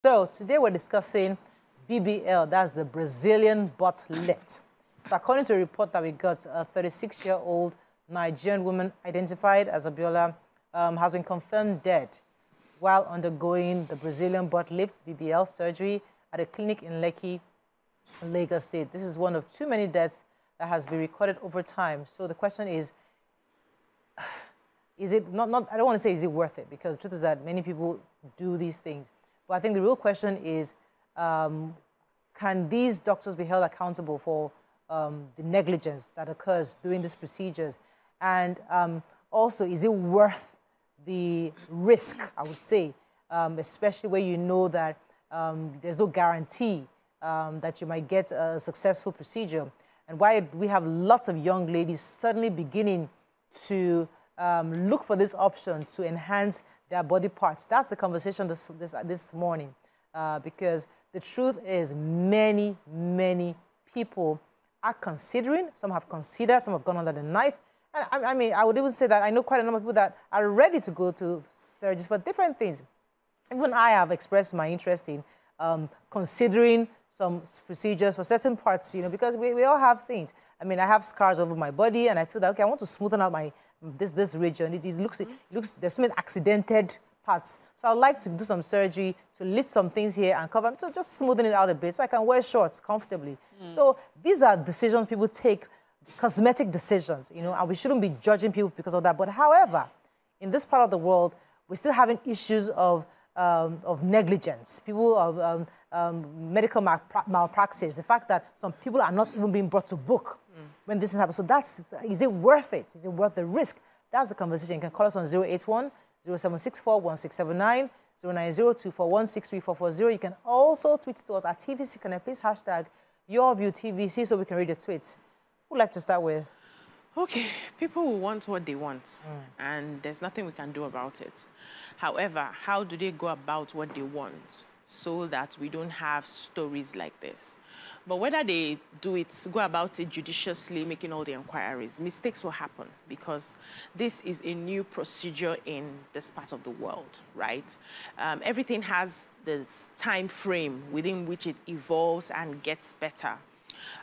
So today we're discussing BBL, that's the Brazilian butt lift. So according to a report that we got, a 36-year-old Nigerian woman identified as Abiola has been confirmed dead while undergoing the Brazilian butt lift BBL surgery at a clinic in Lekki, Lagos State. This is one of too many deaths that has been recorded over time. So the question is it not I don't want to say is it worth it, because the truth is that many people do these things. But I think the real question is, can these doctors be held accountable for the negligence that occurs during these procedures? And also, is it worth the risk, I would say, especially where you know that there's no guarantee that you might get a successful procedure? And why we have lots of young ladies suddenly beginning to look for this option to enhance their body parts. That's the conversation this morning, because the truth is many people are considering, some have considered, some have gone under the knife. And I mean, I would even say that I know quite a number of people that are ready to go to surgeries for different things. Even I have expressed my interest in considering some procedures for certain parts, you know, because we all have things. I mean, I have scars over my body, and I feel that, okay, I want to smoothen out my this region. It looks there's so many accidented parts. So I'd like to do some surgery to lift some things here and cover, so just smoothing it out a bit so I can wear shorts comfortably. So these are decisions people take, cosmetic decisions, you know, and we shouldn't be judging people because of that. But however, in this part of the world, we're still having issues of negligence, people of medical malpractice, the fact that some people are not even being brought to book when this is happening. So is it worth it? Is it worth the risk? That's the conversation. You can call us on 081 0764 1679, 090 241 You can also tweet to us at TVC Connect. Please hashtag YourViewTVC so we can read the tweets. Who'd like to start with? Okay, people will want what they want, and there's nothing we can do about it. However, how do they go about what they want so that we don't have stories like this? But whether they do it, go about it judiciously, making all the inquiries, mistakes will happen because this is a new procedure in this part of the world, right? Everything has this time frame within which it evolves and gets better.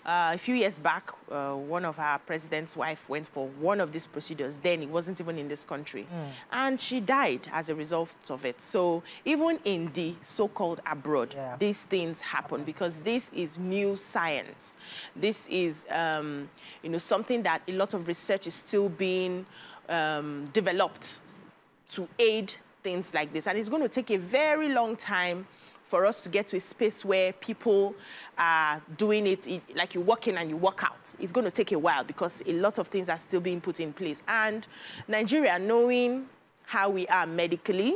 A few years back, one of our president's wife went for one of these procedures. Then it wasn't even in this country. And she died as a result of it. So even in the so-called abroad, these things happen because this is new science. This is, you know, something that a lot of research is still being developed to aid things like this. And it's going to take a very long time for us to get to a space where people are doing it like you walk in and you walk out. It's going to take a while because a lot of things are still being put in place. And Nigeria, knowing how we are medically,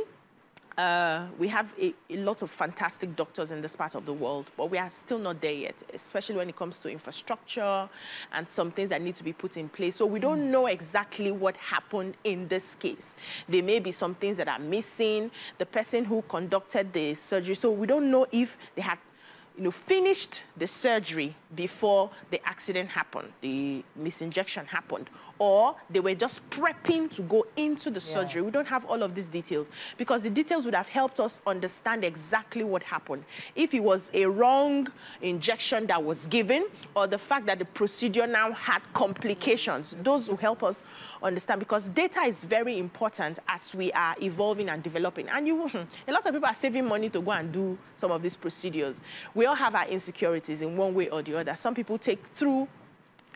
we have a lot of fantastic doctors in this part of the world, but we are still not there yet, especially when it comes to infrastructure and some things that need to be put in place. So we don't know exactly what happened in this case. There may be some things that are missing, the person who conducted the surgery. So we don't know if they had, you know, finished the surgery before the accident happened, the misinjection happened, or they were just prepping to go into the surgery. We don't have all of these details because the details would have helped us understand exactly what happened. If it was a wrong injection that was given, or the fact that the procedure now had complications, those will help us understand, because data is very important as we are evolving and developing. And a lot of people are saving money to go and do some of these procedures. We all have our insecurities in one way or the other. Some people take through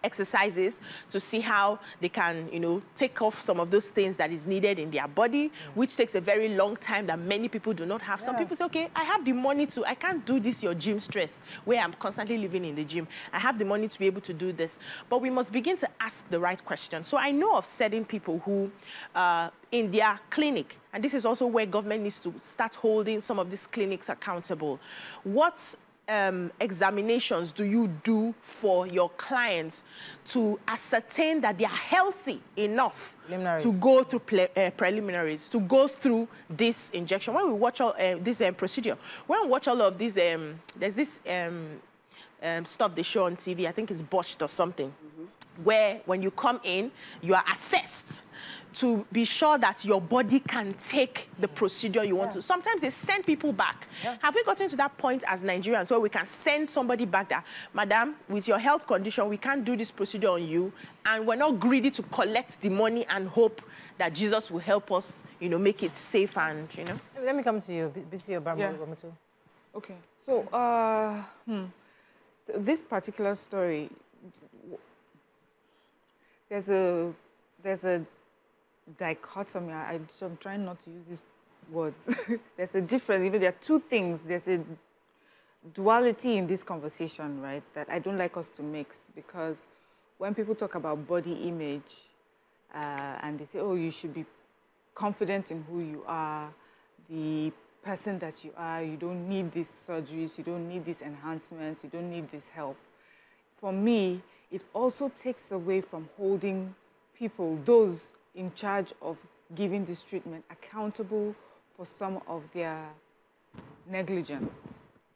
exercises to see how they can, you know, take off some of those things that is needed in their body, which takes a very long time that many people do not have. Some people say, okay, I have the money to, I can't do this, your gym stress, where I'm constantly living in the gym. I have the money to be able to do this. But we must begin to ask the right question. So I know of certain people who, in their clinic, and this is also where government needs to start holding some of these clinics accountable. What examinations do you do for your clients to ascertain that they are healthy enough to go through preliminaries, to go through this injection? When we watch all this procedure, when we watch all of these, there's this stuff they show on TV, I think it's botched or something, where when you come in, you are assessed. to be sure that your body can take the procedure you want to. Sometimes they send people back. Have we gotten to that point as Nigerians where we can send somebody back that, madam, with your health condition, we can't do this procedure on you, and we're not greedy to collect the money and hope that Jesus will help us, you know, make it safe and, you know? Let me come to you, BC Obama. Yeah. Okay. So, this particular story, there's a dichotomy. I'm trying not to use these words. There's a difference. You know, there are two things. There's a duality in this conversation, right, that I don't like us to mix, because when people talk about body image and they say, oh, you should be confident in who you are, the person that you are, you don't need these surgeries, you don't need these enhancements, you don't need this help. For me, it also takes away from holding people, those in charge of giving this treatment, accountable for some of their negligence,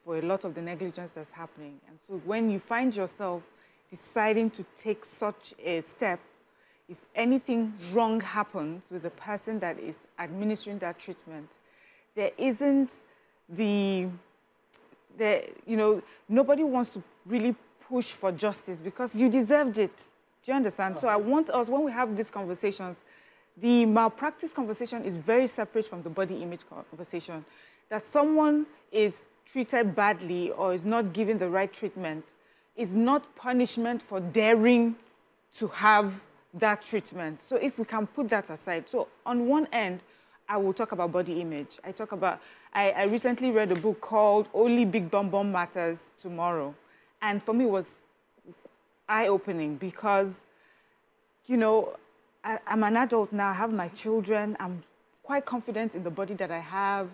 for a lot of the negligence that's happening. And so when you find yourself deciding to take such a step, if anything wrong happens with the person that is administering that treatment, there isn't you know, nobody wants to really push for justice because you deserved it. Do you understand? So I want us, when we have these conversations, the malpractice conversation is very separate from the body image conversation. That someone is treated badly or is not given the right treatment is not punishment for daring to have that treatment. So if we can put that aside. So on one end, I will talk about body image. I recently read a book called Only Big Bum Bum Matters Tomorrow. And for me, it was eye-opening because, you know, I'm an adult now, I have my children, I'm quite confident in the body that I have,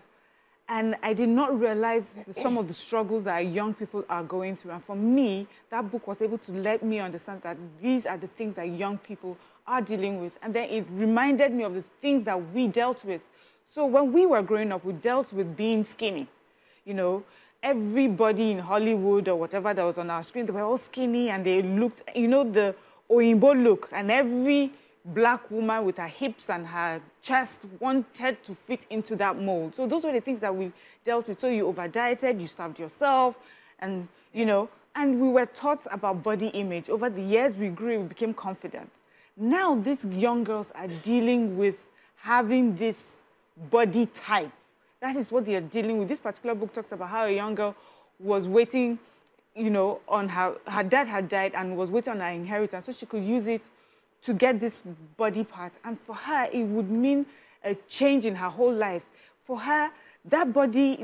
and I did not realize some of the struggles that our young people are going through. And for me, that book was able to let me understand that these are the things that young people are dealing with. And then it reminded me of the things that we dealt with. So when we were growing up, we dealt with being skinny. You know, everybody in Hollywood or whatever that was on our screen, they were all skinny and they looked, you know, the Oyinbo look, and every black woman with her hips and her chest wanted to fit into that mold. So those were the things that we dealt with. So you over-dieted, you starved yourself, and, you know, and we were taught about body image. Over the years we grew, we became confident. Now these young girls are dealing with having this body type. That is what they are dealing with. This particular book talks about how a young girl was waiting, you know, on her dad had died and was waiting on her inheritance so she could use it to get this body part. And for her, it would mean a change in her whole life. For her, that body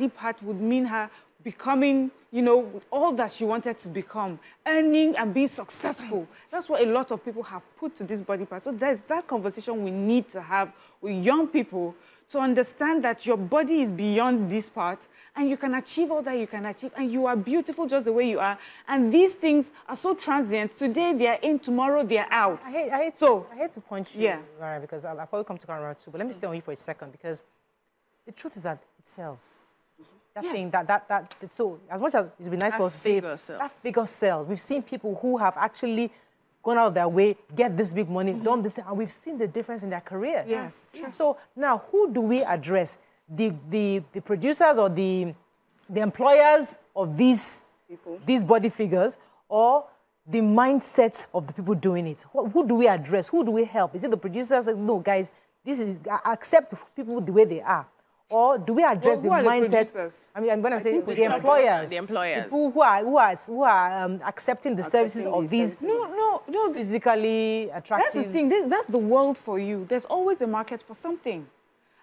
part would mean her becoming, you know, all that she wanted to become, earning and being successful. That's what a lot of people have put to this body part. So there's that conversation we need to have with young people to understand that your body is beyond this part and you can achieve all that you can achieve, and you are beautiful just the way you are. And these things are so transient. Today they are in, tomorrow they are out. I hate to point you, Rara, because I'll probably come to Karen too, but let me stay on you for a second, because the truth is that it sells. That thing, so as much as it would be nice for us to say, that figure sells. We've seen people who have actually gone out of their way, get this big money, done this thing, and we've seen the difference in their careers. Yes. So now, who do we address? The producers or the employers of these body figures, or the mindset of the people doing it? Who do we address? Who do we help? Is it the producers? No, guys, this is accept people the way they are. Or do we address the mindset? I mean, when I'm saying the employers, people who are accepting the services of these no physically attractive. That's the thing. That's the world for you. There's always a market for something.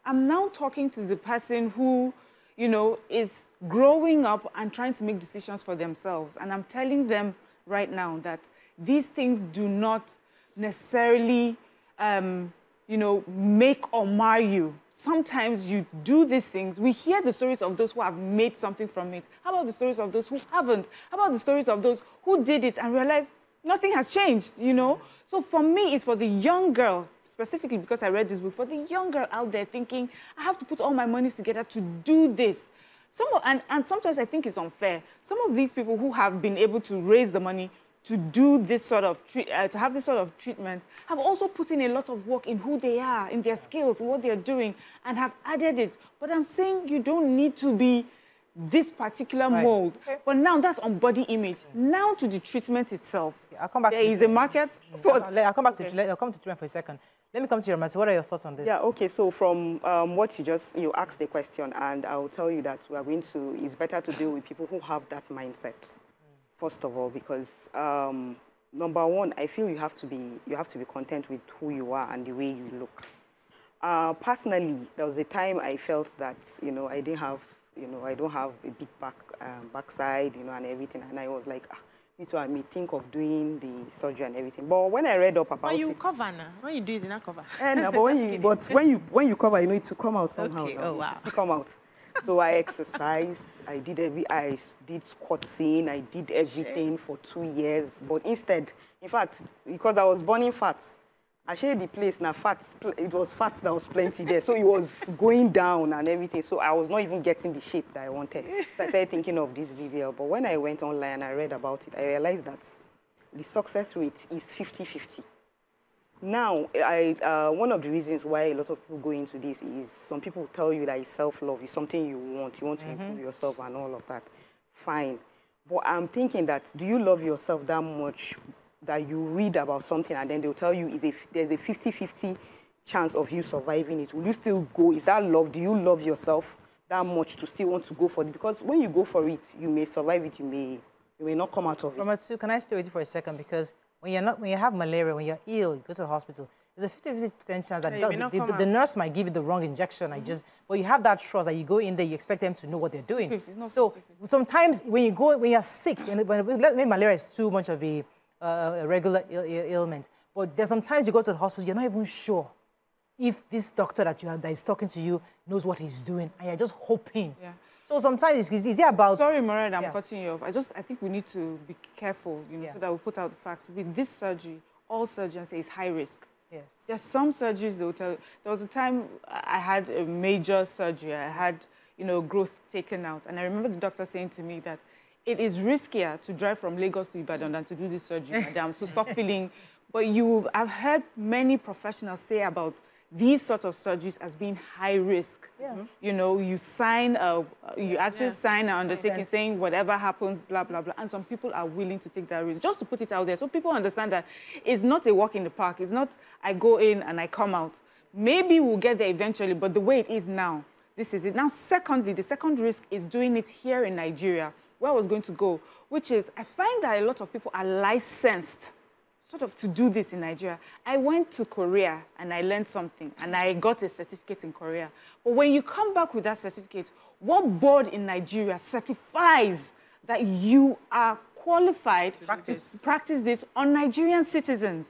I'm now talking to the person who, you know, is growing up and trying to make decisions for themselves, and I'm telling them right now that these things do not necessarily, you know, make or mar you. Sometimes you do these things. We hear the stories of those who have made something from it. How about the stories of those who haven't? How about the stories of those who did it and realized nothing has changed, you know? So for me, it's for the young girl, specifically because I read this book, for the young girl out there thinking, I have to put all my monies together to do this. And sometimes I think it's unfair. Some of these people who have been able to raise the money to do this sort of to have this sort of treatment have also put in a lot of work in who they are, in their skills, what they're doing, and have added it. But I'm saying you don't need to be this particular mold. Okay. But now that's on body image. Now to the treatment itself. Okay, I'll come back. There is a market. I'll come back to I'll come to treatment for a second. Let me come to you, Ramati. What are your thoughts on this? Yeah, okay. So from what you asked the question, and I'll tell you that we are going to, it's better to deal with people who have that mindset. First of all, because number one, I feel you have to be content with who you are and the way you look. Personally, there was a time I felt that I don't have a big backside, and everything, and I was like, I may think of doing the surgery and everything. But when I read up about it, you cover now. When you do it, you not cover. No, but when you cover, it will come out somehow. Okay. Oh wow. It will come out. So I exercised, I did squatting, I did everything for 2 years. But instead, in fact, because I was burning fat, I shared the place now, it was fat that was plenty there. So it was going down and everything. So I was not even getting the shape that I wanted. So I started thinking of this BBL. But when I went online and I read about it, I realized that the success rate is 50-50. Now, one of the reasons why a lot of people go into this is some people tell you that self-love is something you want to improve yourself and all of that. Fine. But I'm thinking that, do you love yourself that much that you read about something and then they'll tell you there's a 50-50 chance of you surviving it? Will you still go? Is that love? Do you love yourself that much to still want to go for it? Because when you go for it, you may survive it, you may not come out of it. Ramatsu, can I stay with you for a second? Because when you have malaria, when you're ill, you go to the hospital, there's a 50% chance that the nurse might give you the wrong injection. But you have that trust that you go in there, you expect them to know what they're doing. So sometimes when you're sick, when malaria is too much of a regular ailment, but there's sometimes you go to the hospital, you're not even sure if this doctor that is talking to you knows what he's doing, and you're just hoping. Yeah. So sometimes it's about... Sorry, Moran, I'm cutting you off. I think we need to be careful, so that we put out the facts. With this surgery, all surgeons say it's high risk. Yes. There's some surgeries they will tell you. There was a time I had a major surgery. I had, growth taken out. And I remember the doctor saying to me that it is riskier to drive from Lagos to Ibadan than to do this surgery, madam. So stop feeling... But I've heard many professionals say about these sorts of surgeries as being high risk. Yeah. You sign, you actually sign an undertaking saying whatever happens, blah, blah, blah. And some people are willing to take that risk, just to put it out there. So people understand that it's not a walk in the park. It's not I go in and I come out. Maybe we'll get there eventually, but the way it is now, this is it. Now, secondly, the second risk is doing it here in Nigeria, where I was going to go, which is I find that a lot of people are licensed sort of to do this in Nigeria. I went to Korea and I learned something and I got a certificate in Korea. But when you come back with that certificate, what board in Nigeria certifies that you are qualified to practice this on Nigerian citizens?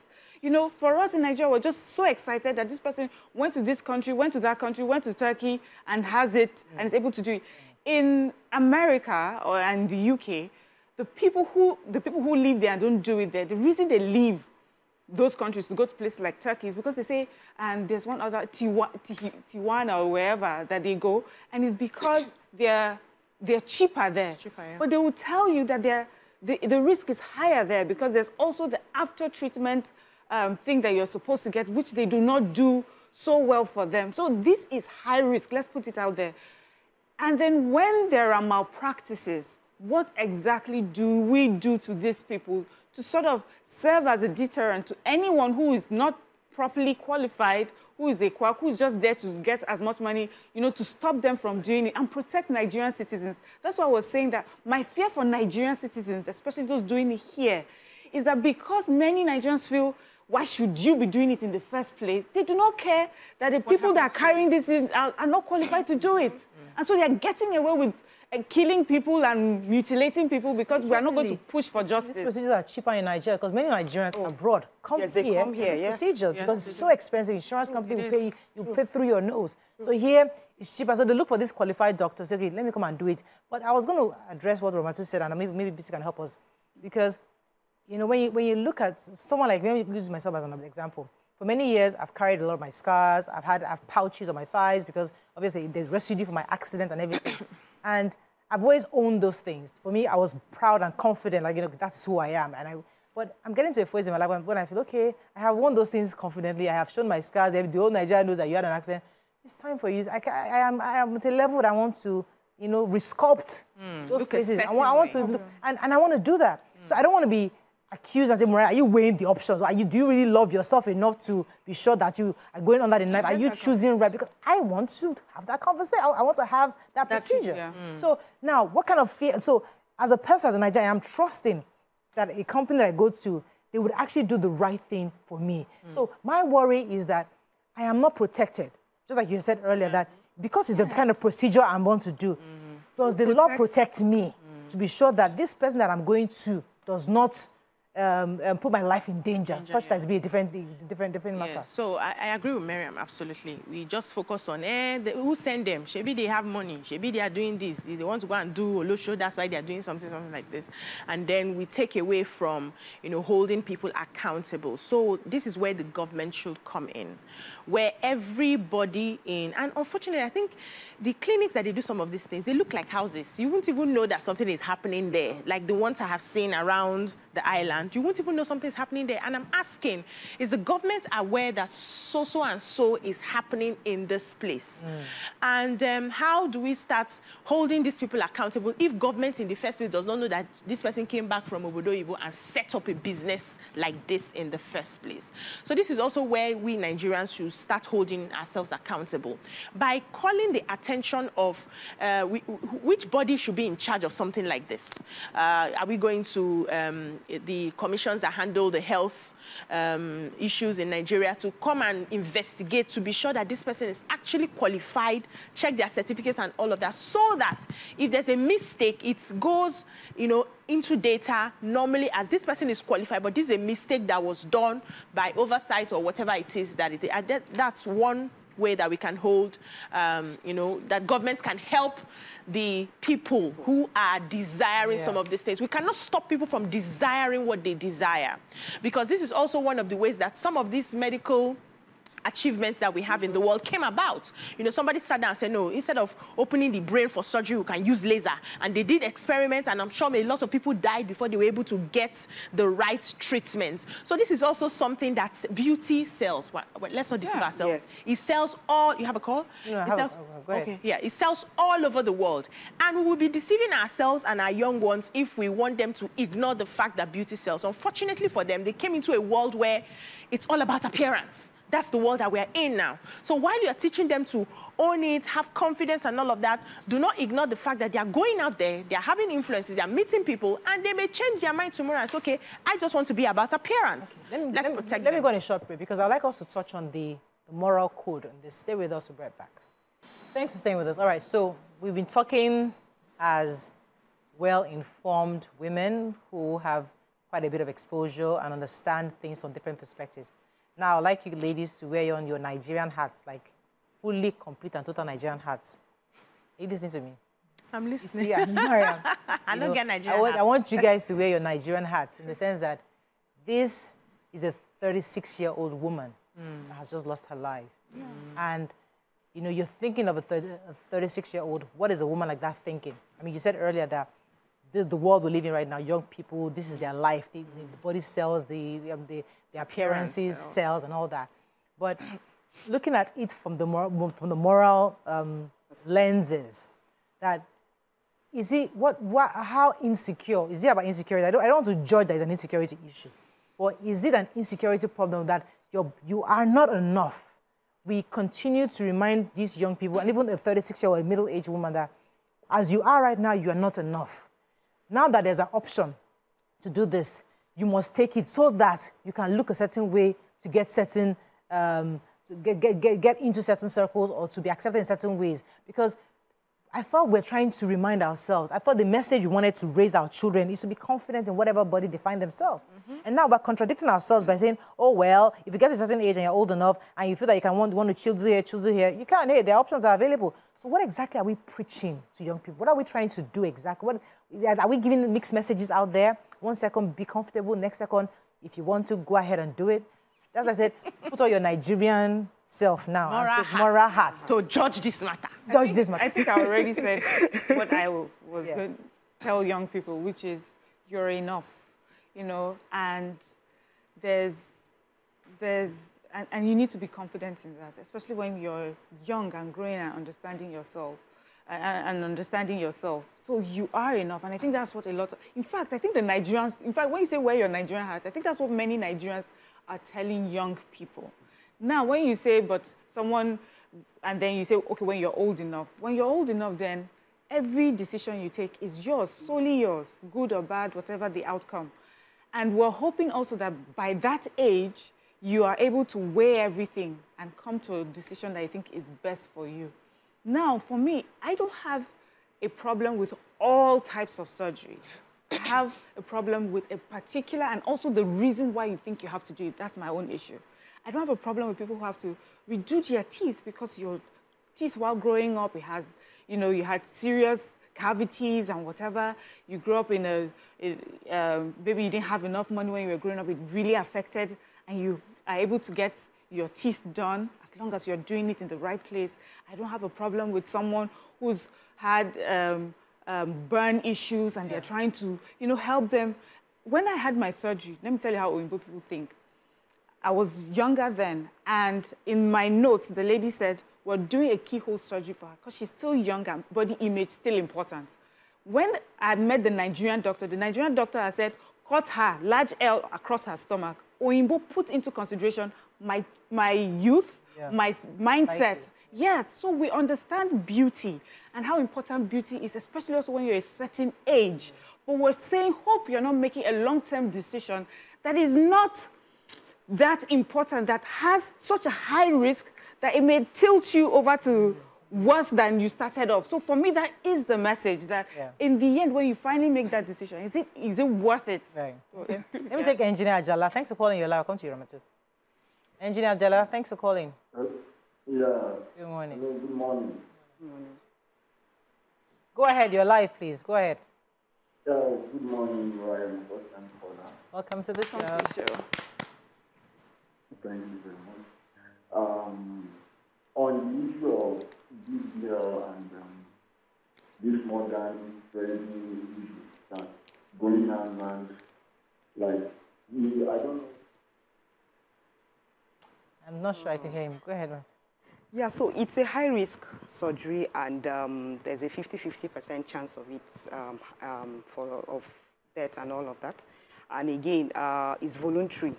For us in Nigeria, we're just so excited that this person went to this country, went to that country, went to Turkey and has it and is able to do it. In America and the UK, the people who live there and don't do it there, the reason they leave those countries to go to places like Turkey is because they say, and there's one other, Tijuana or wherever that they go, and it's because they're cheaper there. But they will tell you that the risk is higher there because there's also the after-treatment thing that you're supposed to get, which they do not do so well for them. So this is high risk. Let's put it out there. And then when there are malpractices, what exactly do we do to these people to sort of serve as a deterrent to anyone who is not properly qualified, who is a quack, who's just there to get as much money, to stop them from doing it and protect Nigerian citizens? That's why I was saying that my fear for Nigerian citizens, especially those doing it here, is that because many Nigerians feel, why should you be doing it in the first place? They do not care that the people that are carrying this are not qualified to do it. And so they are getting away with killing people and mutilating people because we are not going to push for justice. These procedures are cheaper in Nigeria because many Nigerians abroad come here procedures because it's so expensive. Insurance company will pay you pay through your nose. So here it's cheaper. So they look for this qualified doctor. Say, okay, let me come and do it. But I was going to address what Ramatu said, and maybe BC can help us because when you look at someone like me, let me use myself as an example. For many years, I've carried a lot of my scars. I've pouches on my thighs because obviously there's residue from my accident and everything. And I've always owned those things. For me, I was proud and confident, that's who I am. And But I'm getting to a phase in my life when I feel, okay, I have won those things confidently. I have shown my scars. The whole Nigeria knows that you had an accident. It's time for you. I am at a level that I want to, you know, resculpt those places. I want to look, and I want to do that. So I don't want to be accused and say, Mariah, are you weighing the options? Do you really love yourself enough to be sure that you are going under the knife? Are you choosing right? Because I want to have that conversation. I want to have that procedure. So now, what kind of fear? So as a person, as a Nigerian, I'm trusting that a company that I go to, they would actually do the right thing for me. So my worry is that I am not protected. Just like you said earlier, that because it's the kind of procedure I'm going to do, does the law protect me to be sure that this person that I'm going to does not put my life in danger such that it be a different matter? So I agree with Miriam, absolutely. We just focus on who send them. Maybe they have money. Maybe they are doing this. They want to go and do a show. That's why they are doing something like this. And then we take away from, you know, holding people accountable. So this is where the government should come in, where everybody and unfortunately, I think the clinics that they do some of these things, they look like houses. You won't even know that something is happening there. Like the ones I have seen around the island, you won't even know something's happening there. And I'm asking, is the government aware that so and so is happening in this place? And how do we start holding these people accountable if government in the first place does not know that this person came back from Obodo Ibo and set up a business like this in the first place? So this is also where we Nigerians should start holding ourselves accountable by calling the attention of which body should be in charge of something like this. Are we going to the commissions that handle the health issues in Nigeria to come and investigate to be sure that this person is actually qualified, check their certificates and all of that, so that if there's a mistake, it goes, you know, into data normally as this person is qualified, but this is a mistake that was done by oversight or whatever it is that it is. That's one way that we can hold, you know, that government can help the people who are desiring some of these things. We cannot stop people from desiring what they desire, because this is also one of the ways that some of these medical achievements that we have in the world came about. You know, somebody sat down and said, no, instead of opening the brain for surgery, we can use laser. And they did experiments, and I'm sure a lot of people died before they were able to get the right treatment. So this is also something that beauty sells. Well, let's not deceive ourselves. It sells all, you have a call? No, it sells, okay, yeah, it sells all over the world. And we will be deceiving ourselves and our young ones if we want them to ignore the fact that beauty sells. Unfortunately for them, they came into a world where it's all about appearance. That's the world that we're in now. So while you're teaching them to own it, have confidence and all of that, do not ignore the fact that they are going out there, they're having influences, they're meeting people, and they may change their mind tomorrow and say, okay, I just want to be about appearance. Okay. Let's protect them. Let me go on a short break, because I'd like us to touch on the moral code. And stay with us, we'll be right back. Thanks for staying with us. All right, so we've been talking as well-informed women who have quite a bit of exposure and understand things from different perspectives. Now, I'd like you ladies to wear on your Nigerian hats, like fully complete and total Nigerian hats. Are you listening to me? I'm listening. You see, I don't get Nigerian hats. I want you guys to wear your Nigerian hats in the sense that this is a 36-year-old woman that has just lost her life. And, you know, you're thinking of a 36-year-old. What is a woman like that thinking? I mean, you said earlier that the world we live in right now, young people, this is their life. The body cells, the appearances, cells, and all that. But looking at it from the moral lenses, that is it how insecure is it about insecurity? I don't want to judge that it's an insecurity issue, but is it an insecurity problem that you are not enough? We continue to remind these young people, and even a 36-year-old middle-aged woman, that as you are right now, you are not enough. Now that there's an option to do this, you must take it so that you can look a certain way to get certain, to get into certain circles or to be accepted in certain ways. Because I thought we're trying to remind ourselves. I thought the message we wanted to raise our children is to be confident in whatever body they find themselves. And now we're contradicting ourselves by saying, oh, well, if you get to a certain age and you're old enough and you feel that you can want to choose here, you can't. Hey, the options are available. So what exactly are we preaching to young people? What are we trying to do exactly? Are we giving mixed messages out there? 1 second, be comfortable. Next second, if you want to, go ahead and do it. As I said, put on your Nigerian self now. Moral hat. So judge this matter. I think I already said what I was going to tell young people, which is you're enough. you know, and and you need to be confident in that, especially when you're young and growing and understanding yourself. So you are enough. And I think that's what a lot of, in fact, I think the Nigerians, in fact, when you say wear your Nigerian hat, I think that's what many Nigerians are telling young people. Now, when you say, but someone, and then you say, okay, when you're old enough, then every decision you take is yours, solely yours, good or bad, whatever the outcome. And we're hoping also that by that age, you are able to weigh everything and come to a decision that I think is best for you. Now, for me, I don't have a problem with all types of surgery. I have a problem with a particular, and also the reason why you think you have to do it. That's my own issue. I don't have a problem with people who have to redo your teeth because your teeth, while growing up, it has, you know, you had serious cavities and whatever. You grew up in maybe you didn't have enough money when you were growing up. It really affected, and you are able to get your teeth done as long as you're doing it in the right place. I don't have a problem with someone who's had burn issues and they're trying to, you know, help them. When I had my surgery, let me tell you how Oyinbo people think. I was younger then, and in my notes, the lady said, we're doing a keyhole surgery for her because she's still young and body image still important. When I met the Nigerian doctor has said, cut her large L across her stomach. Oyinbo put into consideration my youth, my mindset. Yes, so we understand beauty and how important beauty is, especially also when you're a certain age. But we're saying, hope you're not making a long-term decision that is not that important, that has such a high risk that it may tilt you over to worse than you started off. So for me, that is the message, that in the end, when you finally make that decision, is it worth it? Right. Okay. Let me take Engineer Ajala. Thanks for calling. You're live. I'll come to you, Ramatu. Engineer Ajala, thanks for calling. Yeah. Good morning. Hello, good morning. Good morning. Go ahead. You're live, please. Go ahead. Yeah, good morning, Ryan. Welcome to the show. Thank you very much. On the issue of BBL and this modern very issues that going on, and like, I don't know. I'm not sure I can hear him. Go ahead, man. Yeah, so it's a high-risk surgery, and there's a 50-50% chance of it of death and all of that. And again, it's voluntary.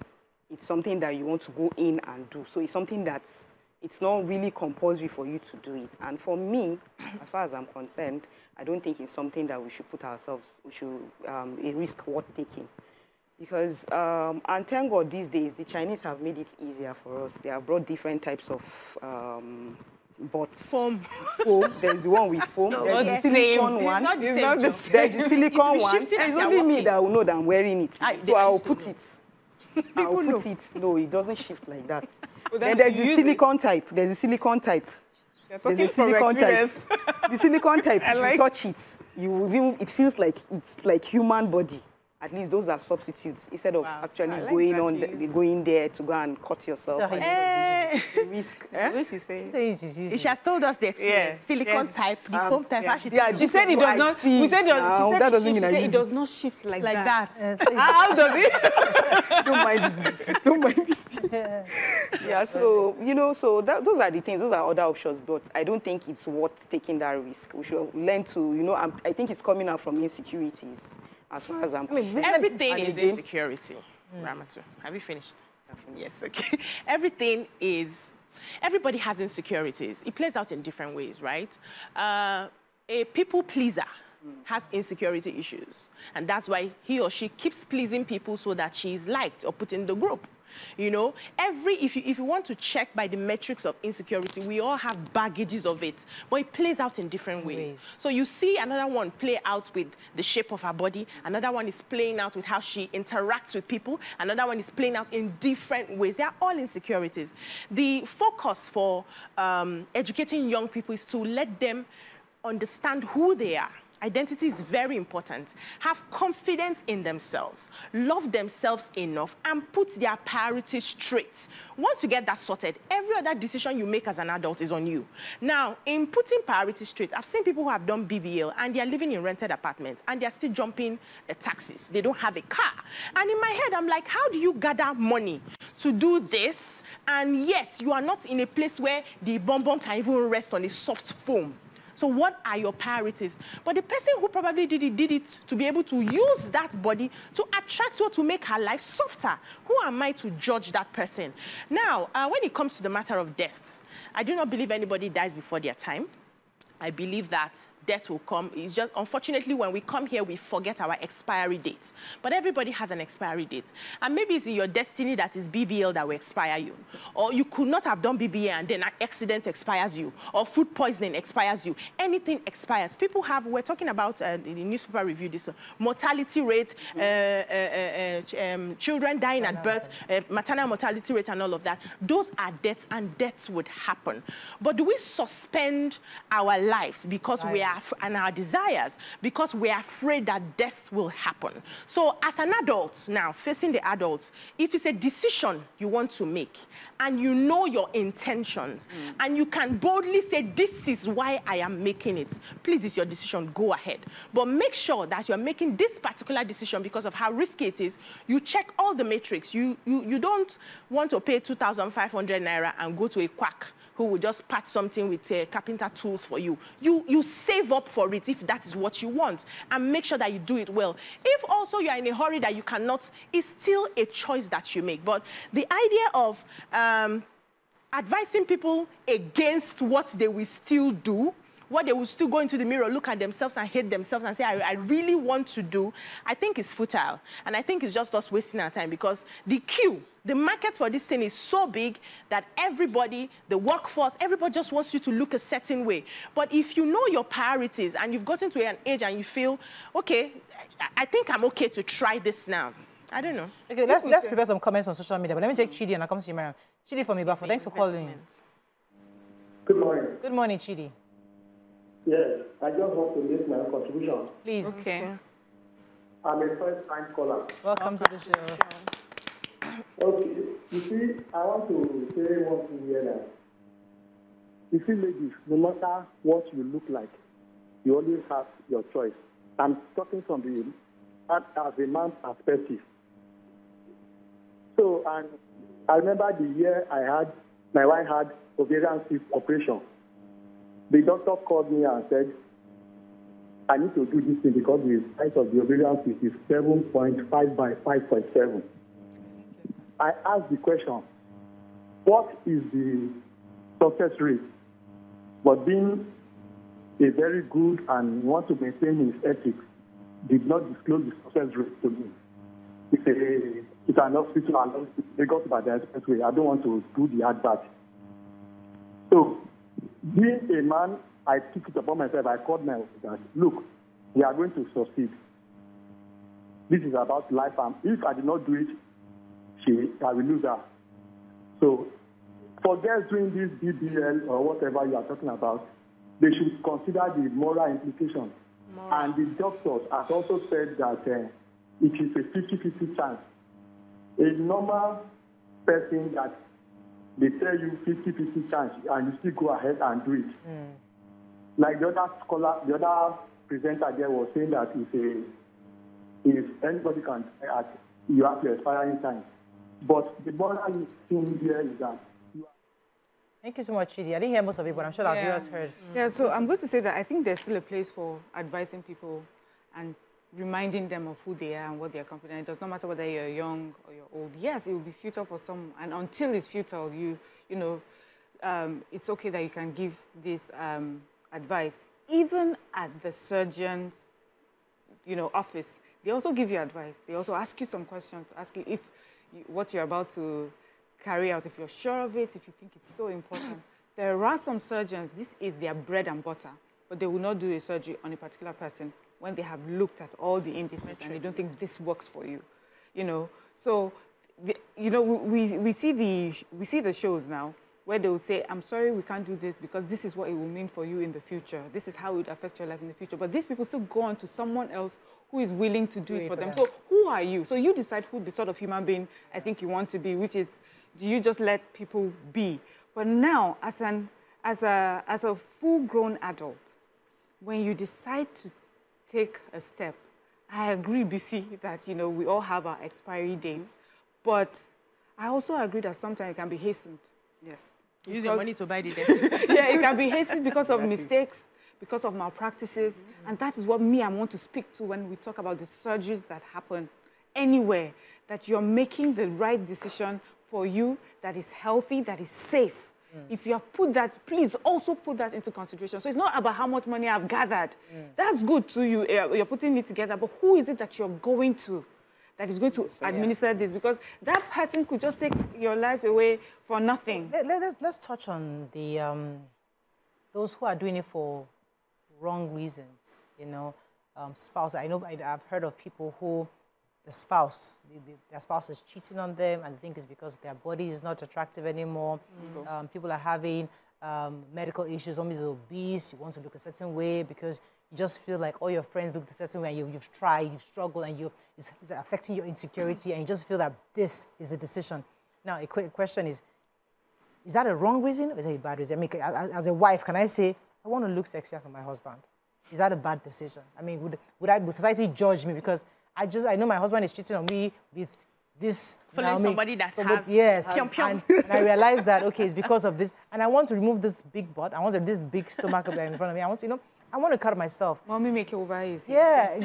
It's something that you want to go in and do. So it's something that's, it's not really compulsory for you to do it. And for me, as far as I'm concerned, I don't think it's something that we should put ourselves, a risk worth taking. Because, and thank God these days, the Chinese have made it easier for us. They have brought different types of bots. Foam. There's the one with foam. No, there's the silicone one. There's the silicone one. It's only me that will know that I'm wearing it. So I'll put it. No, it doesn't shift like that. Then there's the silicone type. There's the silicone type. There's the silicone type. The silicone type, if you touch it, it feels like it's like human body. At least those are substitutes instead of actually going there to go and cut yourself. Risk. She has told us the experience. Silicone type, the foam type. She said it does not. We said that doesn't mean it does not shift like that. How does it? Don't mind this. Don't mind this. Yeah. So so those are the things. Those are other options. But I don't think it's worth taking that risk. We should learn to. I think it's coming out from insecurities. As far as I'm concerned. Everything is insecurity. Ramatu, have you finished? Yes, okay. Everybody has insecurities. It plays out in different ways, right? A people pleaser has insecurity issues. And that's why he or she keeps pleasing people so that she's liked or put in the group. You know, if you want to check by the metrics of insecurity, we all have baggages of it, but it plays out in different ways. So you see another one play out with the shape of her body, another one is playing out with how she interacts with people, another one is playing out in different ways. They are all insecurities. The focus for educating young people is to let them understand who they are Identity is very important. Have confidence in themselves, love themselves enough, and put their priorities straight. Once you get that sorted, every other decision you make as an adult is on you. Now, in putting priorities straight, I've seen people who have done BBL and they're living in rented apartments and they're still jumping taxis. They don't have a car. And in my head, I'm like, how do you gather money to do this? And yet, you are not in a place where the bonbon can even rest on a soft foam. So what are your priorities? But the person who probably did it to be able to use that body to attract her, to make her life softer. Who am I to judge that person? Now, when it comes to the matter of death, I do not believe anybody dies before their time. I believe that death will come. It's just, unfortunately, when we come here, we forget our expiry date. But everybody has an expiry date. And maybe it's in your destiny that is BBL that will expire you. Or you could not have done BBL and then an accident expires you. Or food poisoning expires you. Anything expires. People have, we're talking about, the newspaper review this, mortality rate, children dying at birth, maternal mortality rate and all of that. Those are deaths, and deaths would happen. But do we suspend our lives because we are, and our desires, because we are afraid that death will happen? So as an adult now, facing the adults, if it's a decision you want to make and you know your intentions and you can boldly say, this is why I am making it, please, it's your decision, go ahead. But make sure that you're making this particular decision because of how risky it is. You check all the metrics. You don't want to pay 2,500 naira and go to a quack who will just patch something with carpenter tools for you. You save up for it if that is what you want, and make sure that you do it well. If also you are in a hurry that you cannot, it's still a choice that you make. But the idea of advising people against what they will still do, what they will still go into the mirror, look at themselves and hate themselves and say, I really want to do, I think it's futile. And I think it's just us wasting our time, because the queue, the market for this thing is so big that everybody, the workforce, everybody just wants you to look a certain way. But if you know your priorities and you've gotten to an age and you feel, okay, I think I'm okay to try this now. I don't know. Okay, let's prepare some comments on social media. But let me take Chidi and I'll come to you, Mariam. Chidi from Ibafo, thanks for calling in. Good morning. Good morning, Chidi. Yes, I just want to make my contribution. Please. Okay. I'm a first-time caller. Welcome to the show. Okay, you see, I want to say one thing here that, you see, ladies, no matter what you look like, you always have your choice. I'm talking from the as a man's perspective. So, and I remember the year my wife had ovarian cyst operation. The doctor called me and said, I need to do this thing because the size of the ovarian cyst is 7.5 by 5.7. I asked the question, what is the success rate? But being a very good and want to maintain his ethics, did not disclose the success rate to me. It's an hospital and they got by the expressway. I don't want to do the advert. So, being a man, I took it upon myself. I called my wife that, look, we are going to succeed. This is about life. And if I did not do it, I will lose her. So, for girls doing this BBL or whatever you are talking about, they should consider the moral implications. And the doctors have also said that it is a 50-50 chance. A normal person that they tell you 50-50 chance and you still go ahead and do it. Like the other scholar, the other presenter there was saying that if anybody can, you have to expire in time. But the moral thing here is that Thank you so much, Chidi. I didn't hear most of it, but I'm sure our viewers heard. Yeah, so I'm going to say that I think there's still a place for advising people and reminding them of who they are and what they are confident. It does not matter whether you're young or you're old. Yes, it will be futile for some, and until it's futile, it's okay that you can give this advice. Even at the surgeon's, office, they also give you advice. They also ask you some questions, ask you if what you're about to carry out, if you're sure of it, if you think it's so important. There are some surgeons, this is their bread and butter, but they will not do a surgery on a particular person when they have looked at all the indices and they don't think this works for you. So, we see the shows now where they would say, I'm sorry, we can't do this because this is what it will mean for you in the future. This is how it would affect your life in the future. But these people still go on to someone else who is willing to do it for them. So who are you? So you decide who the sort of human being I think you want to be, which is, do you just let people be? But now, as a full-grown adult, when you decide to take a step, I agree, BC, that, you know, we all have our expiry dates, but I also agree that sometimes it can be hastened. Yes. Use your money to buy the debt. Yeah, it can be hastened because of mistakes, because of malpractices, and that is what I want to speak to when we talk about the surgeries that happen anywhere, that you're making the right decision for you, that is healthy, that is safe. If you have put that, please also put that into consideration. So it's not about how much money I've gathered. That's good too, you're putting it together, but who is it that you're going to, that is going to administer this? Because that person could just take your life away for nothing. Let's touch on the those who are doing it for wrong reasons, you know, spouse. I know I've heard of people who their spouse is cheating on them and they think it's because their body is not attractive anymore. People are having medical issues. Somebody's obese, you want to look a certain way because you just feel like all your friends look a certain way and you've tried, you've struggled, and it's affecting your insecurity, and you just feel that this is a decision. Now, a quick question is that a wrong reason or is it a bad reason? I mean, as a wife, can I say, I want to look sexier for my husband? Is that a bad decision? I mean, would society judge me because I know my husband is cheating on me with this. Following somebody that has... Yes. And I realize that, okay, it's because of this. And I want to remove this big butt. I want this big stomach up there in front of me. I want to, you know, I want to cut myself. Mommy makeover is. Yeah.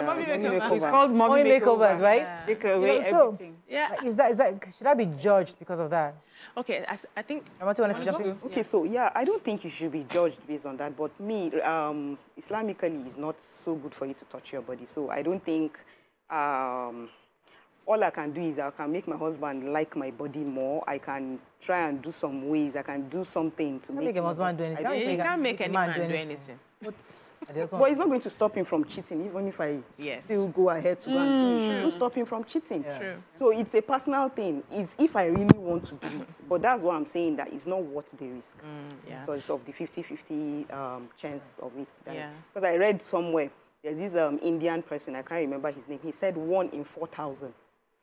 Mommy makeover. It's called mommy makeovers, right? Yeah. Take away everything. Yeah. Is that, should I be judged because of that? Okay, I think... Okay, so yeah, I don't think you should be judged based on that. But me, Islamically, it's not so good for you to touch your body. So I don't think... all I can do is I can make my husband like my body more. I can try and do some ways. I can do something to make a husband do anything. You can't make any man do anything. But it's not going to stop him from cheating, even if I still go ahead to go and do it. It will stop him from cheating. True. So it's a personal thing. It's if I really want to do it. But that's what I'm saying, that it's not worth the risk. Because of the 50-50 chance of it. Because I read somewhere, there's this Indian person, I can't remember his name. He said 1 in 4,000.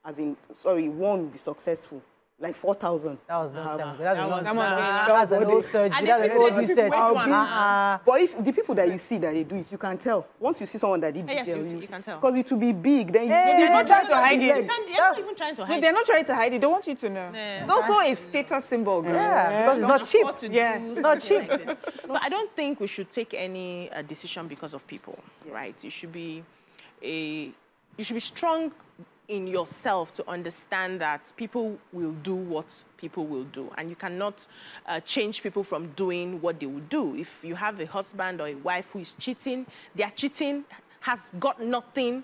As in, sorry, 1 will be successful. Like 4,000. That was an old surgery. That's an old research. But if the people that you see that they do it, you can tell. Once you see someone that did BBL, you can tell. Because it will be big. Then they're not trying to hide it. They're not even trying to hide it. They're not trying to hide it. They want you to know. It's also a status symbol. Because it's not cheap. It's not cheap. So I don't think we should take any decision because of people, right? You should be strong in yourself to understand that people will do what people will do, and you cannot change people from doing what they will do. If you have a husband or a wife who is cheating, their cheating has got nothing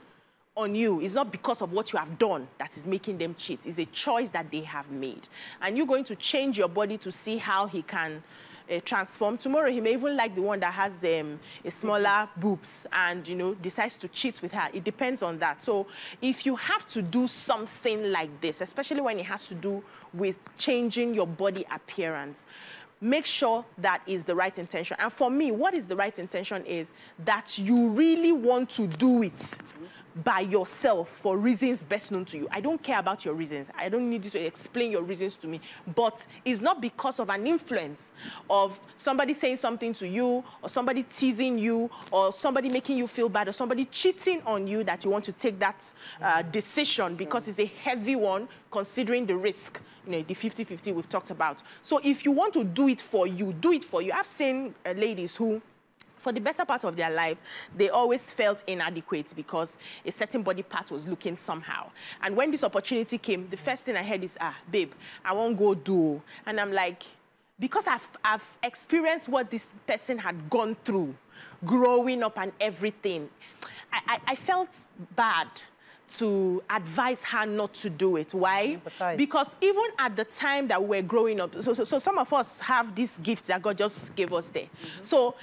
on you. It's not because of what you have done that is making them cheat. It's a choice that they have made. And you're going to change your body to see how he can transform. Tomorrow he may even like the one that has a smaller boobs and, you know, decides to cheat with her. It depends on that. So if you have to do something like this, especially when it has to do with changing your body appearance, make sure that is the right intention. And for me, what is the right intention is that you really want to do it by yourself for reasons best known to you. I don't care about your reasons. I don't need you to explain your reasons to me. But it's not because of an influence of somebody saying something to you, or somebody teasing you, or somebody making you feel bad, or somebody cheating on you that you want to take that decision, because it's a heavy one considering the risk, you know, the 50-50 we've talked about. So if you want to do it for you, do it for you. I've seen ladies who, for the better part of their life, they always felt inadequate because a certain body part was looking somehow. And when this opportunity came, the first thing I heard is, babe, I won't go do. And I'm like, because I've experienced what this person had gone through, growing up and everything, I felt bad to advise her not to do it. Why? Because even at the time that we were growing up, so some of us have these gifts that God just gave us there. So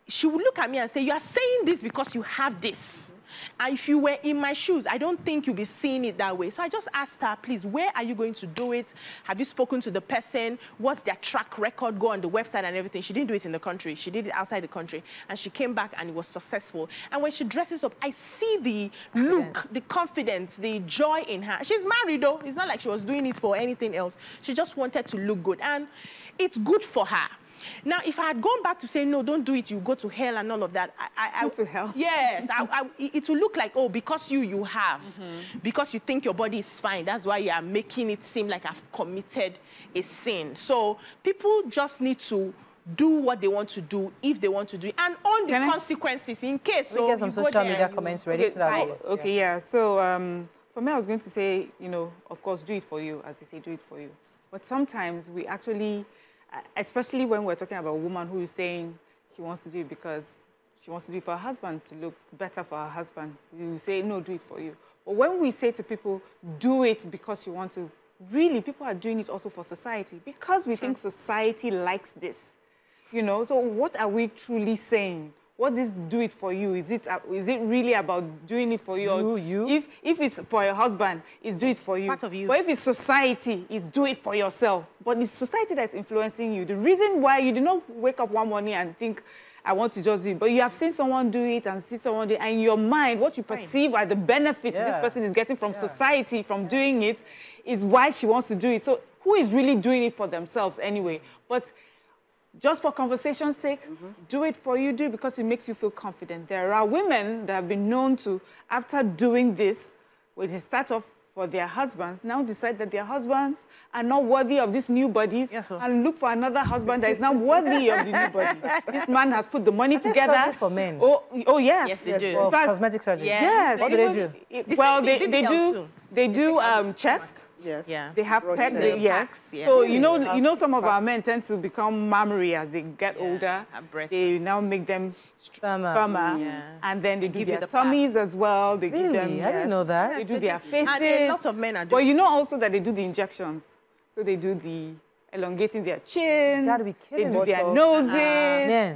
she would look at me and say, you are saying this because you have this. And if you were in my shoes, I don't think you'll be seeing it that way. So I just asked her, please, where are you going to do it? Have you spoken to the person? What's their track record? Go on the website and everything. She didn't do it in the country. She did it outside the country. And she came back and it was successful. And when she dresses up, I see the look, the confidence, the joy in her. She's married though. It's not like she was doing it for anything else. She just wanted to look good. And it's good for her. Now, if I had gone back to say, no, don't do it, you go to hell and all of that. Go to hell? Yes. It will look like, oh, because you have. Because you think your body is fine. That's why you are making it seem like I've committed a sin. So people just need to do what they want to do if they want to do it. And own the consequences in case. We get some social media comments ready. Okay, yeah. So for me, I was going to say, you know, of course, do it for you, as they say, do it for you. But sometimes we actually... especially when we're talking about a woman who is saying she wants to do it because she wants to do it for her husband, to look better for her husband. You say, no, do it for you. But when we say to people, do it because you want to, really, people are doing it also for society because we think society likes this. You know, so what are we truly saying? What is do it for you? Is it really about doing it for you? If it's for your husband, it's do it for you. Part of you. But if it's society, it's do it for yourself. But it's society that's influencing you. The reason why you did not wake up one morning and think, I want to just do it, but you have seen someone do it and see someone do it, and in your mind, what you perceive are the benefits this person is getting from society, from doing it, is why she wants to do it. So who is really doing it for themselves anyway? But just for conversation's sake, do it for you, do it because it makes you feel confident. There are women that have been known to, after doing this, with the start off for their husbands, now decide that their husbands are not worthy of these new bodies and look for another husband that is now worthy of the new body. This man has put the money together. That's for men. Oh yes. Yes, they do. For cosmetic surgery. Yes. What do they do? Well, they do chest. Yes. Yeah. They have pet. Yes. Yeah. So you know, some of our men tend to become mammary as they get older. They now make them firmer, and then they do their tummies as well. They give them. I didn't know that. They do their faces. And a lot of men are doing. But you know also that they do the injections. So they do the elongating their chins. You gotta be kidding. They do their noses. Men.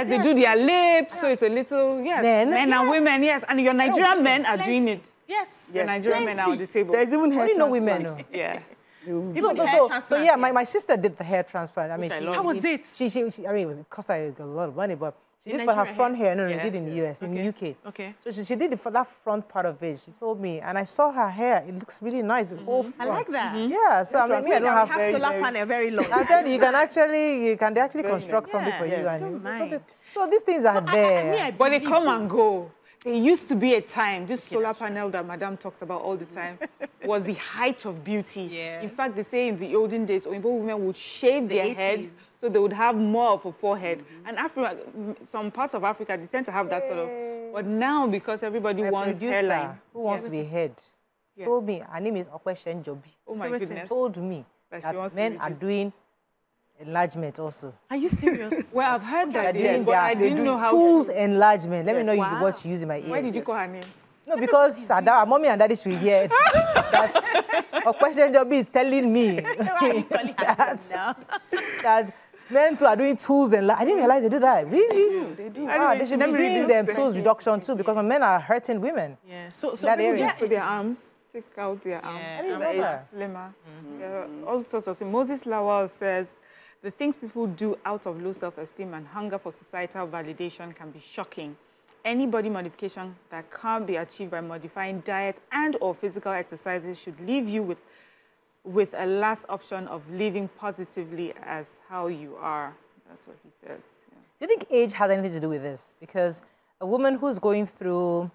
They do their lips. So it's a little men and women. Yes, and your Nigerian men are doing it. Yes. The Nigerian men are on the table. There's even hair transplant. Women. No. Yeah. Even hair transplant. So my sister did the hair transplant. I mean, how was it? She I mean, it cost her a lot of money, but she did for her front hair. No, she did in the US, in the UK. Okay. So she did it for that front part of it. She told me, and I saw her hair. It looks really nice. The whole front. I like that. Yeah. So I mean, I don't have solar panel very low. I tell you, they actually construct something for you. And so these things are there. But they come and go. There used to be a time, this solar panel that Madame talks about all the time was the height of beauty. Yeah. In fact, they say in the olden days, Oyinbo women would shave their heads so they would have more of a forehead. And some parts of Africa, they tend to have that sort of... But now, because everybody wants hairline... Who wants to be head? Told me, her name is Okweshen Jobi. Oh my goodness. Told me that men are doing enlargement also. Are you serious? Well, I've heard that. But I didn't know how. Tools enlargement. Let me know use the word she used in my ear. Why did you call her name? No, because mommy and daddy should hear that a question job is telling me that men too are doing tools and I didn't realize they do that. Really? They do. They should be doing them tools reduction too because men are hurting women. Yeah. So that area for their arms. Take out their arms. Yeah. Slimmer. All sorts of things. Moses Lawal says, the things people do out of low self-esteem and hunger for societal validation can be shocking. Any body modification that can't be achieved by modifying diet and or physical exercises should leave you with a last option of living positively as how you are. That's what he says. Yeah. Do you think age has anything to do with this? Because a woman who's going through,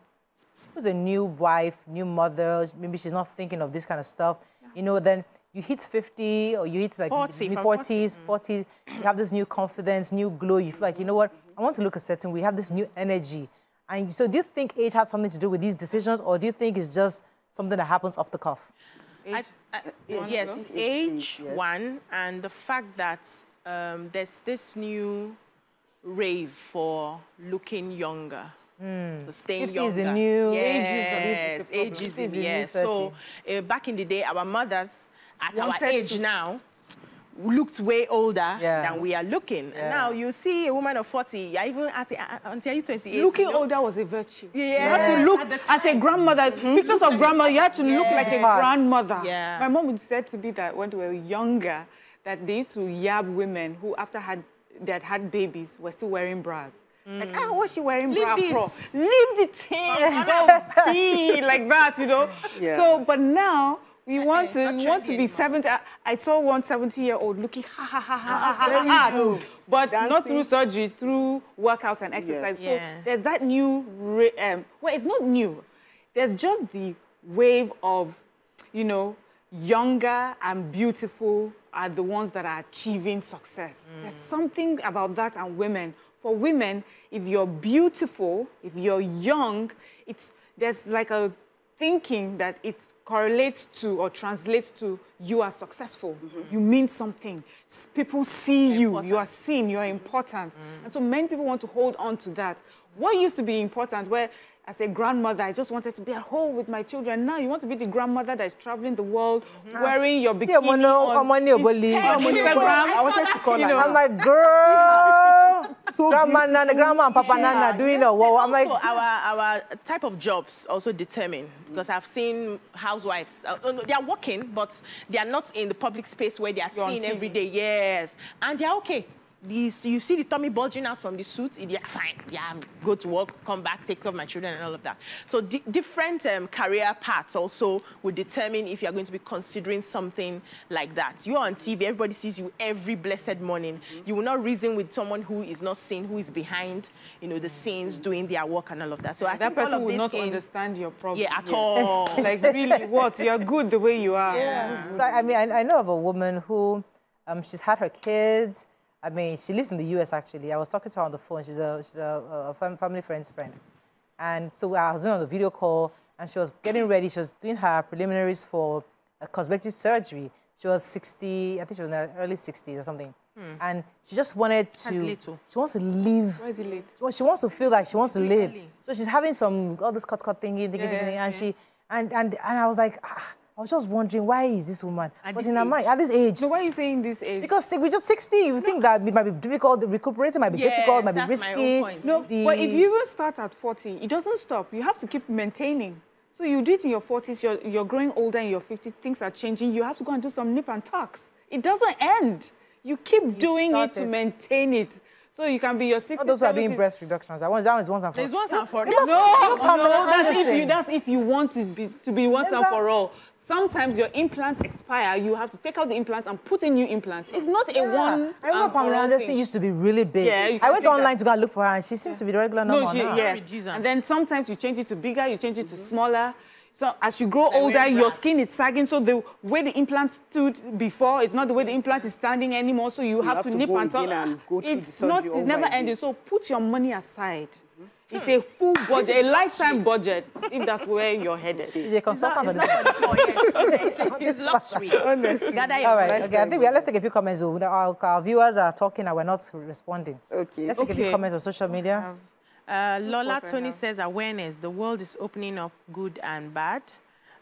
who's a new wife, new mother, maybe she's not thinking of this kind of stuff, then you hit 50 or you hit like 40s, you have this new confidence, new glow. You feel like, you know what, I want to look a certain way. We have this new energy. And so do you think age has something to do with these decisions or do you think it's just something that happens off the cuff? Yes, age, one, and the fact that there's this new rave for looking younger. Staying younger. Is the new ageism, yes. So back in the day, our mothers, at our age now, looked way older than we are looking. And now you see a woman of 40, you're even asking, until you're 28. Looking older was a virtue. Yeah. You had to look as a grandmother. Pictures of grandma, you had to look like a grandmother. Yeah. My mom would say to me that when we were younger, that they used to yab women who, after they had babies, were still wearing bras. Like, what's she wearing bra for? Leave the thing. Don't be like that, you know. Yeah. So, but now we want to be 70. I saw one 70-year-old looking hard, but not through surgery, through workout and exercise. Yes. So there's that new. Well, it's not new. There's just the wave of, you know, younger and beautiful are the ones that are achieving success. There's something about that and women. For women, if you're beautiful, if you're young, there's like a thinking that it correlates to or translates to you are successful. You mean something. People see you. You are seen. You are important. And so many people want to hold on to that. What used to be important, where as a grandmother, I just wanted to be at home with my children. Now you want to be the grandmother that is traveling the world, wearing your bikini on Instagram. I wanted to call her. I'm like, girl, so grandma and Papa Nana doing a wow. I'm like, our type of jobs also determine, because I've seen housewives. They are working, but they are not in the public space where they are seen every day. Yes, and they are okay. You see the tummy bulging out from the suit, they're fine. Yeah, go to work, come back, take care of my children and all of that. So different career paths also will determine if you're going to be considering something like that. You're on TV, everybody sees you every blessed morning. You will not reason with someone who is not seen, who is behind, you know, the scenes doing their work and all of that. So I think person all of will this not understand your problem. Yeah, at all. Like, really, what? You're good the way you are. Yeah. So, I mean, I know of a woman who, she's had her kids. I mean, she lives in the US, actually. I was talking to her on the phone. She's a family friend's friend. And so I was doing on the video call, and she was getting ready. She was doing her preliminaries for a cosmetic surgery. She was 60, I think she was in her early 60s or something. And she just wanted to, she wants to live. Why is it late? She wants to feel like she wants to live. So she's having all this cut thingy, and I was like, I was just wondering, why is this woman? But in her mind, at this age. So why are you saying this age? Because we're just 60, you think that it might be difficult, recuperating might be difficult, might be risky. No, but if you even start at 40, it doesn't stop. You have to keep maintaining. So you do it in your 40s, you're growing older in your 50s, things are changing. You have to go and do some nip and tucks. It doesn't end. You keep doing it to maintain it. So you can be your 60s, those are being breast reductions. That is once and for all. There's once and for all. No, that's if you want to be once and for all. Sometimes your implants expire. You have to take out the implants and put in new implants. It's not a one. I remember Pamela Anderson used to be really big. Yeah, I went online to go and look for her, and she seems to be the regular number now. Yes. And then sometimes you change it to bigger, you change it to smaller. So as you grow older, your skin is sagging. So the way the implant stood before is not the way the implant is standing anymore. So you have to nip and tuck. It's never ending. So put your money aside. It's a full budget, a lifetime budget, if that's where you're headed. It's a consultant. It's luxury. Honestly. All right, okay, I think let's take a few comments. Our viewers are talking and we're not responding. Okay. Let's take a few comments on social media. Lola Tony says awareness. The world is opening up good and bad.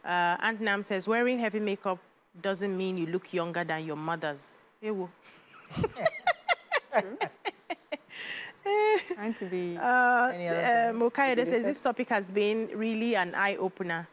Aunt Nam says wearing heavy makeup doesn't mean you look younger than your mothers. Ewo. Trying to be... Mokayode says this topic has been really an eye-opener.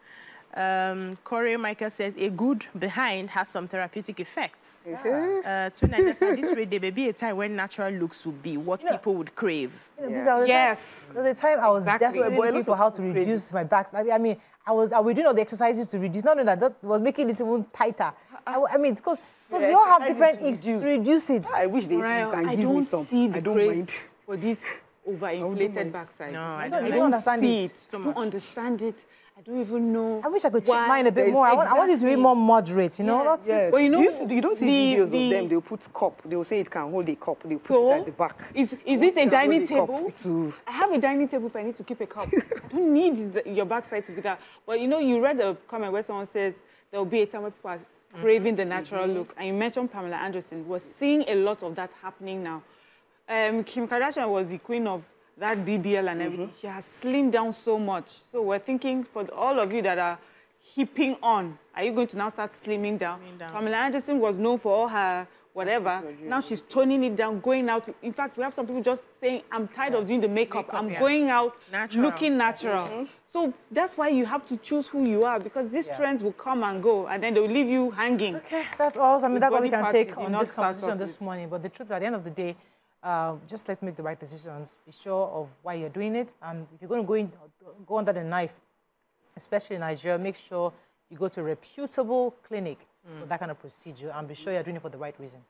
Corey Michael says a good behind has some therapeutic effects. Tonight, at this rate, there may be a time when natural looks would be what people would crave. Yes. There was a time I was desperately looking for how to reduce my back. I mean, I was doing all the exercises to reduce. Not only that was making it even tighter. I mean, because we all have different things to reduce it. I wish they can give me some. I don't mind. For this overinflated backside. No, I don't understand it. I don't understand it. I don't even know. I wish I could check mine a bit more. I want it to be more moderate, you know? Yes. But you know, you don't see videos of them. They'll put cup. They'll say it can hold a cup. They'll put it at the back. Is it a dining table? I have a dining table if I need to keep a cup. I don't need your backside to be that. But you know, you read a comment where someone says there will be a time where people are craving the natural look. And you mentioned Pamela Anderson. We're seeing a lot of that happening now. Kim Kardashian was the queen of that BBL and everything. She has slimmed down so much. So we're thinking for all of you that are hipping on, are you going to now start slimming down? Pamela Anderson was known for all her whatever. Now she's toning it down, going out. In fact, we have some people just saying, I'm tired of doing the makeup. I'm going out looking natural. So that's why you have to choose who you are, because these trends will come and go, and then they'll leave you hanging. Okay, that's all. I mean, that's all we can take on this start conversation this morning. But the truth, at the end of the day, just let's make the right decisions. Be sure of why you're doing it. And if you're going to go under the knife, especially in Nigeria, make sure you go to a reputable clinic for that kind of procedure and be sure you're doing it for the right reasons.